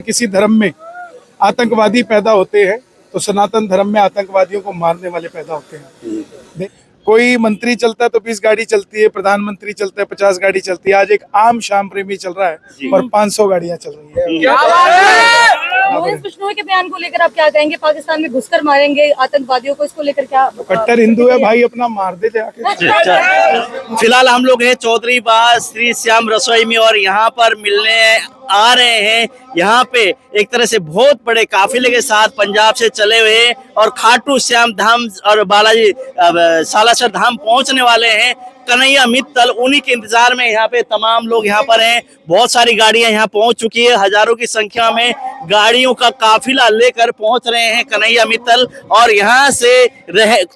किसी धर्म में आतंकवादी पैदा होते हैं तो सनातन धर्म में आतंकवादियों को मारने वाले पैदा होते हैं। कोई मंत्री चलता है तो 20 गाड़ी चलती है, प्रधानमंत्री चलता है 50 गाड़ी चलती है। आज एक आम शाम प्रेमी चल रहा है और 500 गाड़ियां चल रही है। मोहन बिश्नोई के बयान को लेकर आप क्या कहेंगे? पाकिस्तान में घुसकर मारेंगे आतंकवादियों को, इसको लेकर क्या? कट्टर हिंदू है भाई, अपना मार दे जाके। फिलहाल हम लोग हैं चौधरी बाग श्री श्याम रसोई में और यहाँ पर मिलने आ रहे हैं। यहाँ पे एक तरह से बहुत बड़े काफिले के साथ पंजाब से चले हुए और खाटू श्याम धाम और बालाजी सालासर धाम पहुंचने वाले हैं। कन्हैया मित्तल उन्हीं के इंतजार में यहाँ पे तमाम लोग यहाँ पर हैं। बहुत सारी गाड़ियां यहाँ पहुंच चुकी है, हजारों की संख्या में गाड़ियों का काफिला लेकर पहुंच रहे हैं कन्हैया मित्तल और यहाँ से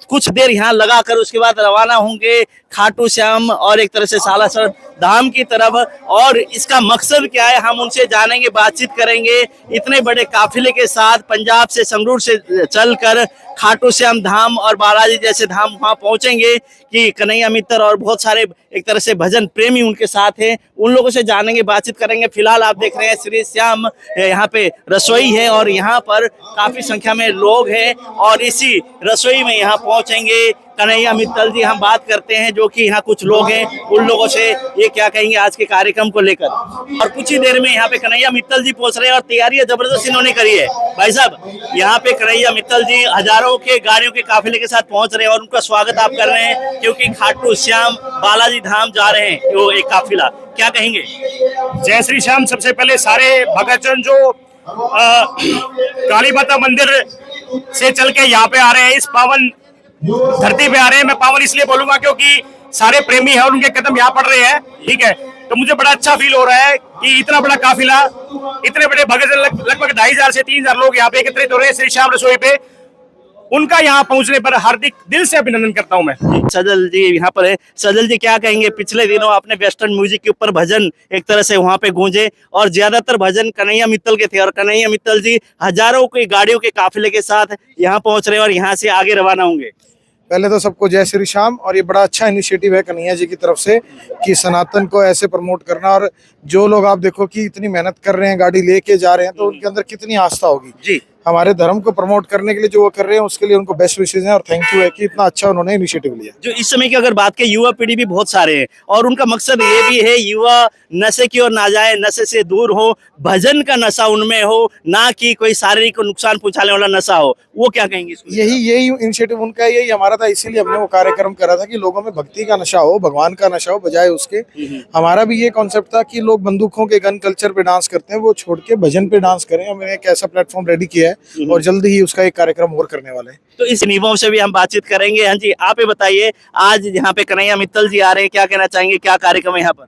कुछ देर यहाँ लगाकर उसके बाद रवाना होंगे खाटू श्याम और एक तरह से सालासर धाम की तरफ। और इसका मकसद क्या है हम उनसे जानेंगे, बातचीत करेंगे। इतने बड़े काफिले के साथ पंजाब से संगरूर से चलकर खाटू श्याम धाम और बालाजी जैसे धाम वहां पहुंचेंगे कि कन्हैया मित्तल और बहुत सारे एक तरह से भजन प्रेमी उनके साथ हैं। उन लोगों से जानेंगे, बातचीत करेंगे। फिलहाल आप देख रहे हैं श्री श्याम यहाँ पे रसोई है और यहाँ पर काफी संख्या में लोग हैं और इसी रसोई में यहाँ पहुंचेंगे कन्हैया मित्तल जी। हम बात करते हैं जो कि यहाँ कुछ लोग हैं, उन लोगों से ये क्या कहेंगे आज के कार्यक्रम को लेकर। और कुछ ही देर में यहाँ पे कन्हैया मित्तल जी पहुंच रहे हैं और तैयारियां जबरदस्त इन्होंने करी है। भाई साहब यहाँ पे कन्हैया मित्तल जी हजारों के गाड़ियों के काफिले के साथ पहुंच रहे हैं और उनका स्वागत आप कर रहे हैं क्योंकि खाटू श्याम बालाजी धाम जा रहे हैं वो एक काफिला, क्या कहेंगे? जय श्री श्याम। सबसे पहले सारे भक्तजन जो काली माता मंदिर से चल के यहाँ पे आ रहे हैं, इस पावन धरती पे आ रहे हैं। मैं पावन इसलिए बोलूंगा क्योंकि सारे प्रेमी हैं और उनके कदम यहाँ पड़ रहे हैं, ठीक है। तो मुझे बड़ा अच्छा फील हो रहा है कि इतना बड़ा काफिला, इतने बड़े भक्तजन लगभग 2500 से 3000 लोग यहाँ पे एकत्रित हो रहे हैं श्री श्याम रसोई पे। उनका यहाँ पहुंचने पर हार्दिक दिल से अभिनंदन करता हूं मैं। सजल जी यहाँ पर है। सजल जी क्या कहेंगे? पिछले दिनों आपने वेस्टर्न म्यूजिक के ऊपर भजन एक तरह से वहाँ पे गूंजे और ज्यादातर भजन कन्हैया मित्तल के थे और कन्हैया मित्तल जी हजारों की गाड़ियों के काफिले के साथ यहाँ पहुंच रहे हैं और यहाँ से आगे रवाना होंगे। पहले तो सबको जय श्री श्याम। और ये बड़ा अच्छा इनिशिएटिव है कन्हैया जी की तरफ से कि सनातन को ऐसे प्रमोट करना। और जो लोग आप देखो कि इतनी मेहनत कर रहे हैं, गाड़ी लेके जा रहे हैं, तो उनके अंदर कितनी आस्था होगी जी। हमारे धर्म को प्रमोट करने के लिए जो वो कर रहे हैं उसके लिए उनको बेस्ट विशेष हैं और थैंक यू है कि इतना अच्छा उन्होंने इनिशिएटिव लिया। जो इस समय की अगर बात करें युवा पीढ़ी भी बहुत सारे हैं और उनका मकसद ये भी है युवा नशे की ओर ना जाए, नशे से दूर हो, भजन का नशा उनमें हो, ना कि कोई शारीरिक नुकसान पहुंचाने वाला नशा हो। वो क्या कहेंगे इसको? यही इनिशिएटिव उनका, यही हमारा था। इसीलिए हमने वो कार्यक्रम करा था कि लोगों में भक्ति का नशा हो, भगवान का नशा हो, बजाय उसके। हमारा भी ये कॉन्सेप्ट था कि लोग बंदूकों के गन कल्चर पे डांस करते हैं, वो छोड़ के भजन पे डांस करें। हमने एक ऐसा प्लेटफॉर्म रेडी किया है और जल्दी ही उसका एक कार्यक्रम और करने वाले हैं। तो इस नियमों से भी हम बातचीत करेंगे। हाँ जी, आप ये बताइए आज यहाँ पे कन्हैया मित्तल जी आ रहे हैं, क्या कहना चाहेंगे? क्या कार्यक्रम है यहाँ पर?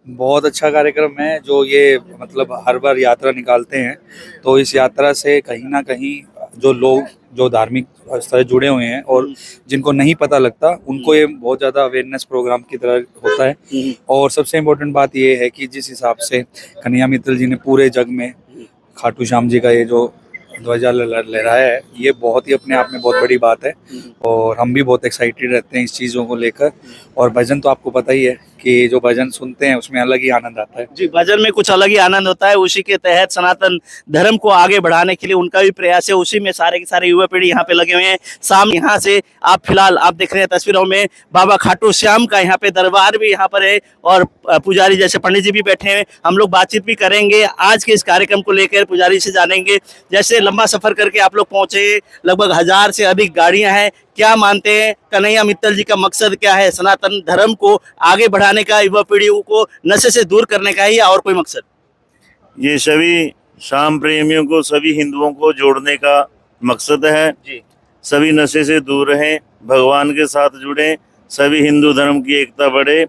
बहुत अच्छा कार्यक्रम है जो ये मतलब हर बार यात्रा निकालते हैं। तो इस यात्रा से कहीं ना कहीं जो लोग जो धार्मिक स्थल जुड़े हुए हैं और जिनको नहीं पता लगता उनको ये बहुत ज़्यादा अवेयरनेस प्रोग्राम की तरह होता है। और सबसे इम्पोर्टेंट बात ये है कि जिस हिसाब से कन्हैया मित्तल जी ने पूरे जग में खाटू श्याम जी का ये जो ध्वजा लहराया है, ये बहुत ही अपने आप में बहुत बड़ी बात है और हम भी बहुत एक्साइटेड रहते हैं इस चीज़ों को लेकर। और भजन तो आपको पता ही है कि जो भजन सुनते हैं उसमें अलग ही आनंद आता है। जी, भजन में कुछ अलग ही आनंद होता है। उसी के तहत सनातन धर्म को आगे बढ़ाने के लिए उनका भी प्रयास है। उसी में सारे के सारे युवा पीढ़ी यहाँ पे लगे हुए हैं। सामने यहाँ से आप फिलहाल आप देख रहे हैं तस्वीरों में बाबा खाटू श्याम का यहाँ पे दरबार भी यहाँ पर है और पुजारी जैसे पंडित जी भी बैठे हैं। हम लोग बातचीत भी करेंगे आज के इस कार्यक्रम को लेकर, पुजारी से जानेंगे। जैसे लंबा सफर करके आप लोग पहुंचे, लगभग 1000 से अधिक गाड़ियां हैं, क्या मानते हैं कन्हैया मित्तल जी का मकसद क्या है? सनातन धर्म को आगे बढ़ाने का, युवा पीढ़ियों को नशे से दूर करने का है या और कोई मकसद? ये सभी शाम प्रेमियों को, सभी हिंदुओं को जोड़ने का मकसद है जी। सभी नशे से दूर रहें, भगवान के साथ जुड़ें, सभी हिंदू धर्म की एकता बढ़े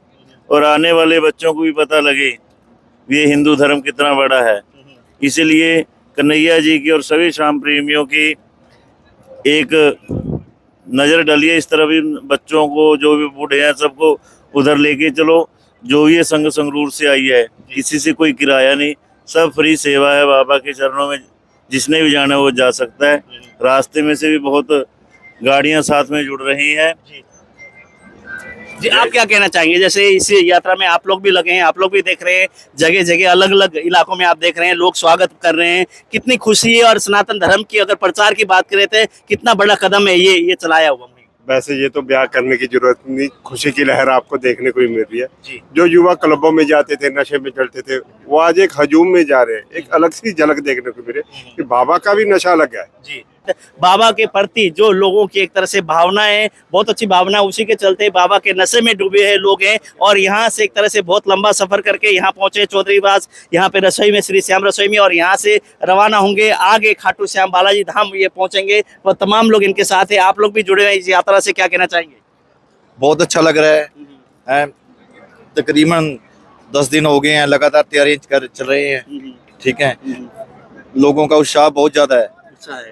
और आने वाले बच्चों को भी पता लगे ये हिंदू धर्म कितना बड़ा है। इसीलिए कन्हैया जी की और सभी शाम प्रेमियों की एक नज़र डलिए इस तरह भी बच्चों को, जो भी बूढ़े हैं सबको उधर लेके चलो। जो ये संग संगरूर से आई है, किसी से कोई किराया नहीं, सब फ्री सेवा है। बाबा के चरणों में जिसने भी जाना वो जा सकता है। रास्ते में से भी बहुत गाड़ियां साथ में जुड़ रही हैं। जी, आप क्या कहना चाहेंगे? जैसे इस यात्रा में आप लोग भी लगे हैं, आप लोग भी देख रहे हैं, जगह जगह अलग अलग इलाकों में आप देख रहे हैं, लोग स्वागत कर रहे हैं, कितनी खुशी है। और सनातन धर्म की अगर प्रचार की बात करें तो कितना बड़ा कदम है ये चलाया हुआ। वैसे ये तो ब्याह करने की जरूरत नहीं, खुशी की लहर आपको देखने को ही मिल रही है। जी। जो युवा क्लबों में जाते थे, नशे में चलते थे, वो आज एक हजूम में जा रहे हैं। एक अलग सी झलक देखने को मिले कि बाबा का भी नशा लग गया है। जी, बाबा के प्रति जो लोगों की एक तरह से भावना है, बहुत अच्छी भावना, उसी के चलते बाबा के नशे में डूबे हैं लोग हैं। और यहाँ से एक तरह से बहुत लंबा सफर करके यहाँ पहुंचे चौधरीवास, यहाँ पे रसोई में, श्री श्याम रसोई में, और यहाँ से रवाना होंगे आगे खाटू श्याम बालाजी धाम ये पहुंचेंगे। और तमाम लोग इनके साथ है। आप लोग भी जुड़े हैं इस यात्रा से, क्या कहना चाहेंगे? बहुत अच्छा लग रहा है। तकरीबन 10 दिन हो गए हैं, लगातार तैयारी कर चल रहे हैं। ठीक है, लोगों का उत्साह बहुत ज्यादा है,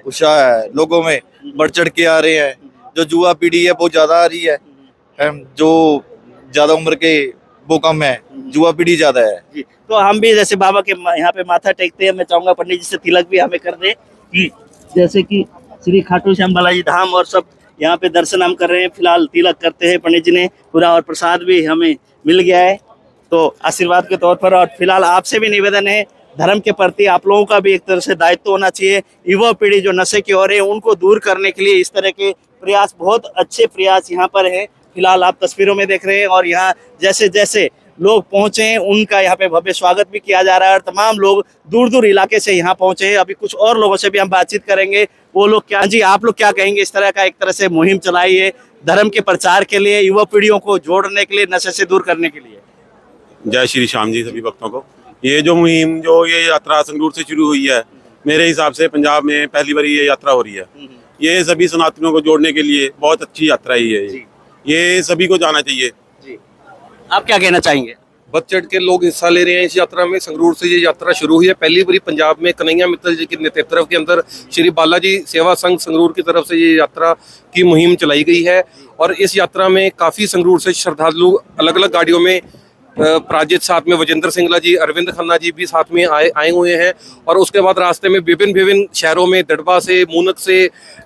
उत्साह है लोगों में, बढ़ चढ़ के आ रहे हैं। जो युवा पीढ़ी है बहुत ज्यादा आ रही है, जो ज्यादा उम्र के वो कम है, युवा पीढ़ी ज्यादा है। जी, तो हम भी जैसे बाबा के यहाँ पे माथा टेकते हैं, मैं चाहूंगा पंडित जी से तिलक भी हमें कर दे, कि जैसे कि श्री खाटू श्याम बालाजी धाम और सब यहाँ पे दर्शन हम कर रहे हैं। फिलहाल तिलक करते हैं पंडित जी ने पूरा, और प्रसाद भी हमें मिल गया है तो आशीर्वाद के तौर पर। और फिलहाल आपसे भी निवेदन है, धर्म के प्रति आप लोगों का भी एक तरह से दायित्व होना चाहिए। युवा पीढ़ी जो नशे की ओर है उनको दूर करने के लिए इस तरह के प्रयास, बहुत अच्छे प्रयास यहाँ पर है। फिलहाल आप तस्वीरों में देख रहे हैं, और यहाँ जैसे जैसे लोग पहुंचे हैं उनका यहाँ पे भव्य स्वागत भी किया जा रहा है। और तमाम लोग दूर दूर इलाके से यहाँ पहुंचे हैं। अभी कुछ और लोगों से भी हम बातचीत करेंगे, वो लोग क्या, जी आप लोग क्या कहेंगे? इस तरह का एक तरह से मुहिम चलाई है धर्म के प्रचार के लिए, युवा पीढ़ियों को जोड़ने के लिए, नशे से दूर करने के लिए। जय श्री श्याम जी सभी भक्तों को। ये जो मुहिम, जो ये यात्रा संगरूर से शुरू हुई है, मेरे हिसाब से पंजाब में पहली बार ये यात्रा हो रही है। ये सभी सनातनियों को जोड़ने के लिए बहुत अच्छी यात्रा ही है। ये सभी को जाना चाहिए। जी, आप क्या कहना चाहेंगे? बढ़ चढ़ के लोग हिस्सा ले रहे हैं इस यात्रा में। संगरूर से ये यात्रा शुरू हुई है। पहली बार पंजाब में कन्हैया मित्तल जी के नेतृत्व के अंदर श्री बालाजी सेवा संघ संगरूर की तरफ से ये यात्रा की मुहिम चलाई गई है। और इस यात्रा में काफ़ी संगरूर से श्रद्धालु अलग अलग गाड़ियों में, प्राजित साथ में, वजेंद्र सिंगला जी, अरविंद खन्ना जी भी साथ में आए हुए हैं। और उसके बाद रास्ते में विभिन्न शहरों में, दड़बा से, मूनक से,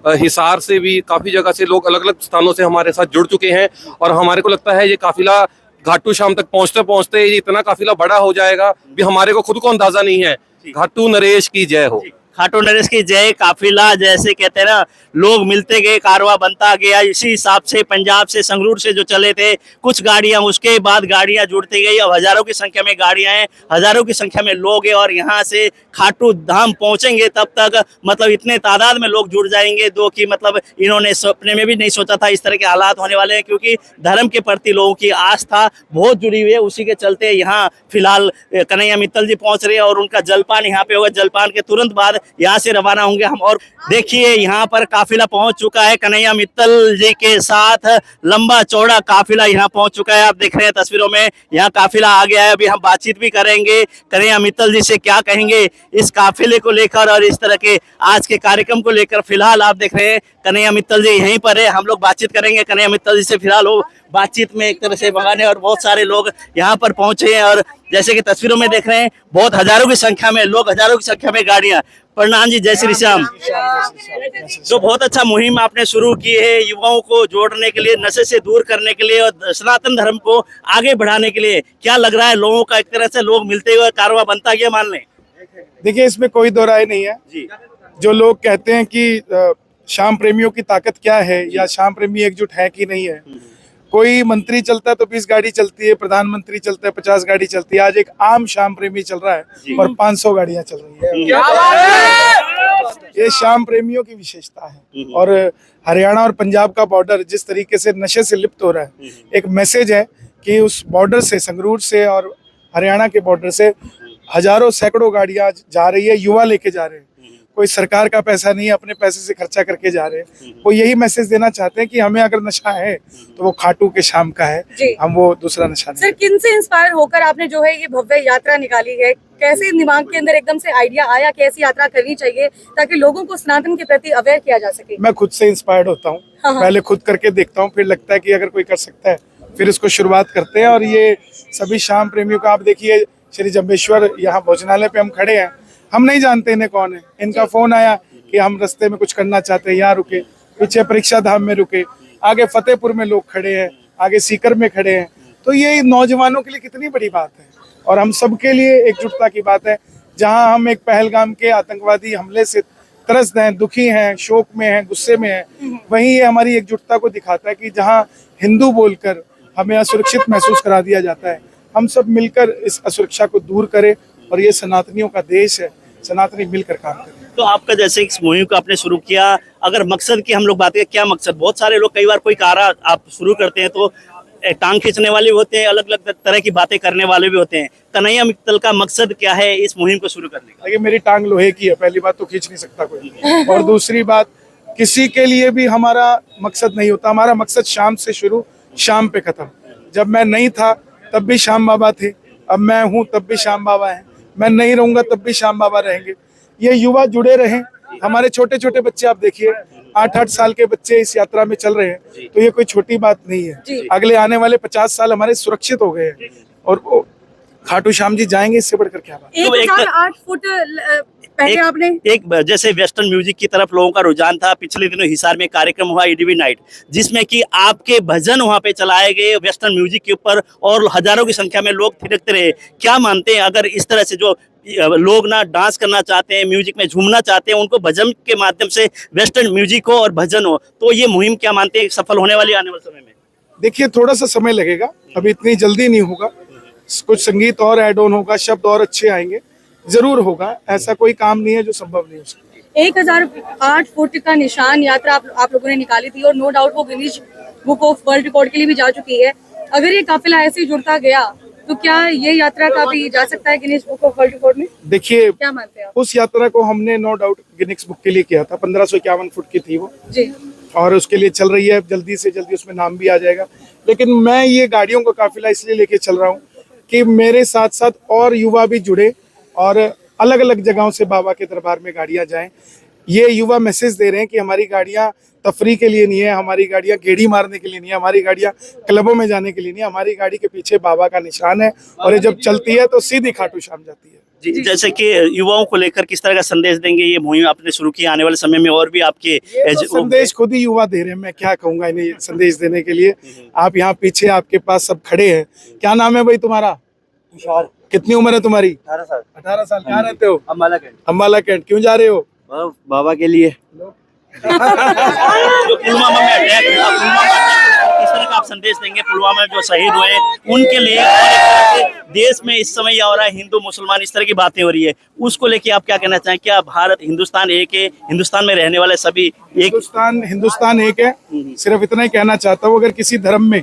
हिसार से भी काफ़ी जगह से लोग अलग अलग स्थानों से हमारे साथ जुड़ चुके हैं। और हमारे को लगता है ये काफिला घाटू श्याम तक पहुंचते पहुंचते ये इतना काफिला बड़ा हो जाएगा भी हमारे को खुद को अंदाजा नहीं है। घाटू नरेश की जय हो। खाटू नरेश की जय। काफिला जैसे कहते हैं ना, लोग मिलते गए, कारवा बनता गया। इसी हिसाब से पंजाब से, संगरूर से जो चले थे कुछ गाड़ियां, उसके बाद गाड़ियां जुड़ती गई। अब हजारों की संख्या में गाड़ियां हैं, हजारों की संख्या में लोग हैं। और यहाँ से खाटू धाम पहुंचेंगे तब तक मतलब इतने तादाद में लोग जुड़ जाएंगे दो कि मतलब इन्होंने सपने में भी नहीं सोचा था इस तरह के हालात होने वाले हैं। क्योंकि धर्म के प्रति लोगों की आस्था बहुत जुड़ी हुई है। उसी के चलते यहाँ फिलहाल कन्हैया मित्तल जी पहुंच रहे हैं और उनका जलपान यहाँ पे होगा। जलपान के तुरंत बाद यहाँ से रवाना होंगे हम। और देखिए यहाँ पर काफिला पहुंच चुका है, कन्हैया मित्तल जी के साथ लंबा चौड़ा काफिला यहाँ पहुंच चुका है। आप देख रहे हैं तस्वीरों में, यहाँ काफिला आ गया है। अभी हम बातचीत भी करेंगे कन्हैया मित्तल जी से, क्या कहेंगे इस काफिले को लेकर और इस तरह के आज के कार्यक्रम को लेकर। फिलहाल आप देख रहे हैं कन्हैया मित्तल जी यहीं पर है, हम लोग बातचीत करेंगे कन्हैया मित्तल जी से। फिलहाल वो बातचीत में एक तरह से भगाने, और बहुत सारे लोग यहाँ पर पहुंचे हैं। और जैसे कि तस्वीरों में देख रहे हैं, बहुत हजारों की संख्या में लोग, हजारों की संख्या में गाड़ियां। प्रणाम जी, जय श्री श्याम। तो बहुत अच्छा मुहिम आपने शुरू की है युवाओं को जोड़ने के लिए, नशे से दूर करने के लिए और सनातन धर्म को आगे बढ़ाने के लिए। क्या लग रहा है लोगों का एक तरह से लोग मिलते हुए कारवां बनता गया मान लें? देखिए, इसमें कोई दो राय नहीं है जी। जो लोग कहते हैं कि श्याम प्रेमियों की ताकत क्या है या श्याम प्रेमी एकजुट है कि नहीं है। कोई मंत्री चलता है तो 20 गाड़ी चलती है, प्रधानमंत्री चलता है 50 गाड़ी चलती है। आज एक आम श्याम प्रेमी चल रहा है और 500 गाड़ियां चल रही है। ये श्याम प्रेमियों की विशेषता है। और हरियाणा और पंजाब का बॉर्डर जिस तरीके से नशे से लिप्त हो रहा है, एक मैसेज है कि उस बॉर्डर से, संगरूर से और हरियाणा के बॉर्डर से हजारों सैकड़ों गाड़ियां जा रही है, युवा लेके जा रहे हैं। कोई सरकार का पैसा नहीं है, अपने पैसे से खर्चा करके जा रहे हैं। वो यही मैसेज देना चाहते हैं कि हमें अगर नशा है तो वो खाटू के शाम का है, हम वो दूसरा नशा नहीं। सर, किन से इंस्पायर होकर आपने जो है ये भव्य यात्रा निकाली है? कैसे दिमाग के अंदर एकदम से आइडिया आया कि ऐसी यात्रा करनी चाहिए ताकि लोगों को सनातन के प्रति अवेयर किया जा सके? मैं खुद से इंस्पायर्ड होता हूँ। पहले खुद करके देखता हूँ, फिर लगता है कि अगर कोई कर सकता है फिर इसको शुरुआत करते हैं। और ये सभी श्याम प्रेमियों का, आप देखिए श्री जम्बेश्वर यहाँ भोजनालय पे हम खड़े हैं, हम नहीं जानते इन्हें कौन है। इनका फोन आया कि हम रास्ते में कुछ करना चाहते हैं, यहाँ रुके, पीछे परीक्षा धाम में रुके, आगे फतेहपुर में लोग खड़े हैं, आगे सीकर में खड़े हैं। तो ये नौजवानों के लिए कितनी बड़ी बात है और हम सबके लिए एकजुटता की बात है। जहां हम एक पहलगाम के आतंकवादी हमले से त्रस्त हैं, दुखी हैं, शोक में हैं, गुस्से में हैं, वहीं ये हमारी एकजुटता को दिखाता है कि जहां हिंदू बोलकर हमें असुरक्षित महसूस करा दिया जाता है, हम सब मिलकर इस असुरक्षा को दूर करें और ये सनातनियों का देश है, सनातनी मिलकर काम करें। तो आपका जैसे इस मुहिम को आपने शुरू किया, अगर मकसद की हम लोग बात करें, क्या मकसद? बहुत सारे लोग कई बार कोई कार्य आप शुरू करते हैं तो टांग खींचने वाले भी होते हैं, अलग अलग तरह की बातें करने वाले भी होते हैं। कन्हैया मित्तल का मकसद क्या है इस मुहिम को शुरू करने का? देखिए, मेरी टांग लोहे की है, पहली बात तो खींच नहीं सकता कोई, और दूसरी बात किसी के लिए भी हमारा मकसद नहीं होता। हमारा मकसद शाम से शुरू, शाम पे खत्म। जब मैं नहीं था तब भी श्याम बाबा थे, अब मैं हूँ तब भी श्याम बाबा हैं, मैं नहीं रहूंगा तब भी श्याम बाबा रहेंगे। ये युवा जुड़े रहें, हमारे छोटे छोटे बच्चे आप देखिए, 8-8 साल के बच्चे इस यात्रा में चल रहे हैं, तो ये कोई छोटी बात नहीं है। अगले आने वाले 50 साल हमारे सुरक्षित हो गए हैं और वो खाटू श्याम जी जाएंगे, इससे बढ़कर क्या बात। 1008 फुट पहले आपने एक जैसे वेस्टर्न म्यूजिक की तरफ लोगों का रुझान था। पिछले दिनों हिसार में कार्यक्रम हुआ ईडीवी नाइट, जिसमें कि आपके भजन वहां पे चलाए गए वेस्टर्न म्यूजिक के ऊपर और हजारों की संख्या में लोग थिरकते रहे। क्या मानते हैं, अगर इस तरह से जो लोग ना डांस करना चाहते हैं, म्यूजिक में झूमना चाहते हैं, उनको भजन के माध्यम से वेस्टर्न म्यूजिक हो और भजन हो, तो ये मुहिम क्या मानते हैं सफल होने वाली आने वाले समय में? देखिए, थोड़ा सा समय लगेगा, अभी इतनी जल्दी नहीं होगा। कुछ संगीत और ऐड ऑन होगा, शब्द और अच्छे आएंगे, जरूर होगा। ऐसा कोई काम नहीं है जो संभव नहीं हो सकता। 1008 फुट का निशान यात्रा आप लोगों ने निकाली थी और नो डाउट वो Guinness book of world record के लिए भी जा चुकी है। अगर ये काफिला ऐसे ही जुड़ता गया तो क्या ये यात्रा का भी जा सकता है Guinness book of world record में? देखिए, क्या मानते हैं आप? उस यात्रा को हमने नो डाउट गिनीज बुक के लिए किया था। 1551 फुट की थी वो जी, और उसके लिए चल रही है, जल्दी से जल्दी उसमें नाम भी आ जाएगा। लेकिन मैं ये गाड़ियों का काफिला इसलिए लेके चल रहा हूँ कि मेरे साथ साथ और युवा भी जुड़े और अलग अलग जगहों से बाबा के दरबार में गाड़ियां जाएं। ये युवा मैसेज दे रहे हैं कि हमारी गाड़ियां तफरी के लिए नहीं है, हमारी गाड़ियां गेड़ी मारने के लिए नहीं है, हमारी गाड़ियां क्लबों में जाने के लिए नहीं है। हमारी गाड़ी के पीछे बाबा का निशान है और ये जब चलती है तो सीधी खाटू श्याम जाती है। जी, जैसे कि युवाओं को लेकर किस तरह का संदेश देंगे? ये मुहिम आपने शुरू की, आने वाले समय में और भी आपके तो संदेश खुद ही युवा दे रहे हैं, मैं क्या कहूंगा इन्हें संदेश देने के लिए। आप यहाँ पीछे आपके पास सब खड़े हैं। क्या नाम है भाई तुम्हारा? कितनी उम्र है तुम्हारी? 18 साल। कहाँ रहते हो? अम्बाला कैंट। क्यों जा रहे हो? बाबा के लिए। जो पुलवामा में अटैक हुआ, किस तरह का आप संदेश देंगे? पुलवामा में जो शहीद हुए उनके लिए, और एक तरह से देश में इस समय हो रहा है हिंदू मुसलमान इस तरह की बातें हो रही है, उसको लेके आप क्या कहना चाहें? क्या भारत हिंदुस्तान एक है, हिंदुस्तान में रहने वाले सभी एक? हिंदुस्तान एक है। सिर्फ इतना ही कहना चाहता हूँ, अगर किसी धर्म में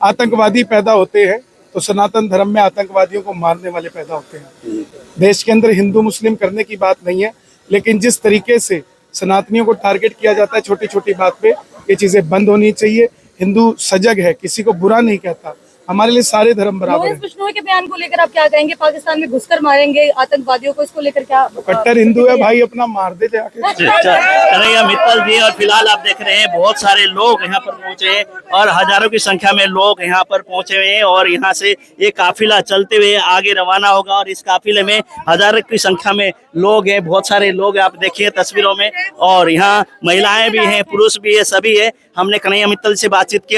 आतंकवादी पैदा होते हैं तो सनातन धर्म में आतंकवादियों को मारने वाले पैदा होते हैं। देश के अंदर हिंदू मुस्लिम करने की बात नहीं है, लेकिन जिस तरीके से सनातनियों को टारगेट किया जाता है छोटी छोटी बात पे, ये चीजें बंद होनी चाहिए। हिंदू सजग है, किसी को बुरा नहीं कहता, हमारे लिए सारे धर्म बराबर हैं। बिश्नोई के बयान को लेकर आप क्या कहेंगे? पाकिस्तान में घुसकर मारेंगे आतंकवादियों को, इसको लेकर क्या? कट्टर हिंदू है भाई, अपना मार दे जाके। कन्हैया मित्तल जी, और फिलहाल आप देख रहे हैं बहुत सारे लोग यहाँ पर पहुंचे हैं और हजारों की संख्या में लोग यहाँ पर पहुंचे हुए हैं और यहाँ से ये काफिला चलते हुए आगे रवाना होगा और इस काफिले में हजारों की संख्या में लोग हैं, बहुत सारे लोग आप देखिए तस्वीरों में, और यहाँ महिलाएं भी हैं, पुरुष भी है, सभी है। हमने कन्हैया मित्तल से बातचीत की।